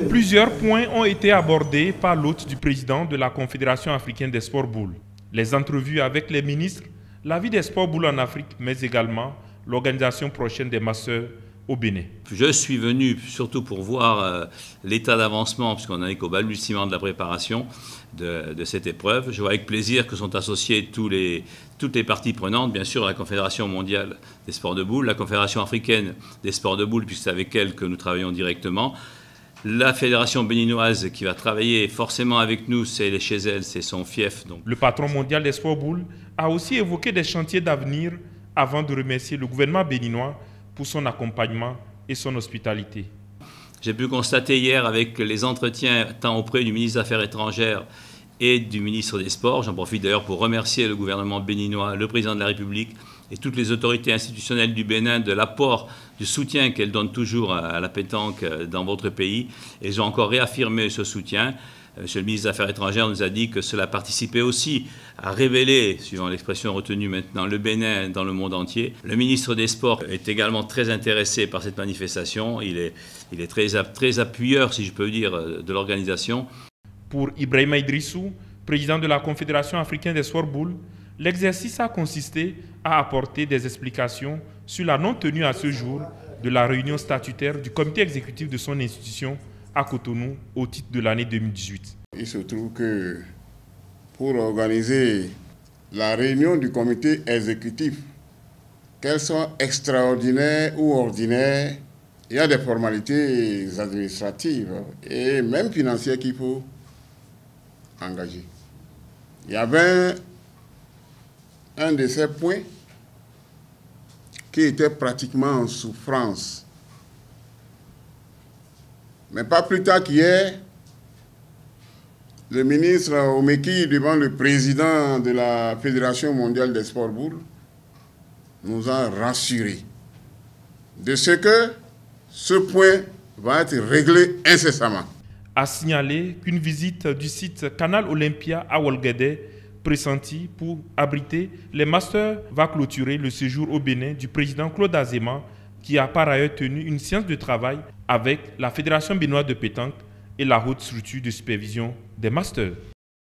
Plusieurs points ont été abordés par l'hôte du président de la Confédération africaine des sports boules. Les entrevues avec les ministres, la vie des sports boules en Afrique, mais également l'organisation prochaine des Masters au Bénin. Je suis venu surtout pour voir l'état d'avancement, puisqu'on n'en est qu'au balbutiement de la préparation de cette épreuve. Je vois avec plaisir que sont associées toutes les parties prenantes, bien sûr la Confédération mondiale des sports de boules, la Confédération africaine des sports de boules, puisque c'est avec elle que nous travaillons directement. La fédération béninoise qui va travailler forcément avec nous, c'est chez elle, c'est son fief. Donc. Le patron mondial des sports boules a aussi évoqué des chantiers d'avenir avant de remercier le gouvernement béninois pour son accompagnement et son hospitalité. J'ai pu constater hier avec les entretiens tant auprès du ministre des Affaires étrangères et du ministre des Sports, j'en profite d'ailleurs pour remercier le gouvernement béninois, le président de la République et toutes les autorités institutionnelles du Bénin de l'apport, du soutien qu'elles donnent toujours à la pétanque dans votre pays. Et ils ont encore réaffirmé ce soutien. Monsieur le ministre des Affaires étrangères nous a dit que cela participait aussi à révéler, suivant l'expression retenue maintenant, le Bénin dans le monde entier. Le ministre des Sports est également très intéressé par cette manifestation. Il est très appuyeur, si je peux dire, de l'organisation. Pour Ibrahima Idrissou, président de la Confédération africaine des sports boules, l'exercice a consisté à apporter des explications sur la non-tenue à ce jour de la réunion statutaire du comité exécutif de son institution à Cotonou au titre de l'année 2018. Il se trouve que pour organiser la réunion du comité exécutif, qu'elle soit extraordinaire ou ordinaire, il y a des formalités administratives et même financières qu'il faut engager. Il y avait un de ces points qui était pratiquement en souffrance. Mais pas plus tard qu'hier, le ministre Omeki, devant le président de la Fédération mondiale des sports boules, nous a rassurés de ce que ce point va être réglé incessamment. A signalé qu'une visite du site Canal Olympia à Ouarglédé, pressentie pour abriter les Masters, va clôturer le séjour au Bénin du président Claude Azéma, qui a par ailleurs tenu une séance de travail avec la Fédération béninoise de pétanque et la haute structure de supervision des Masters.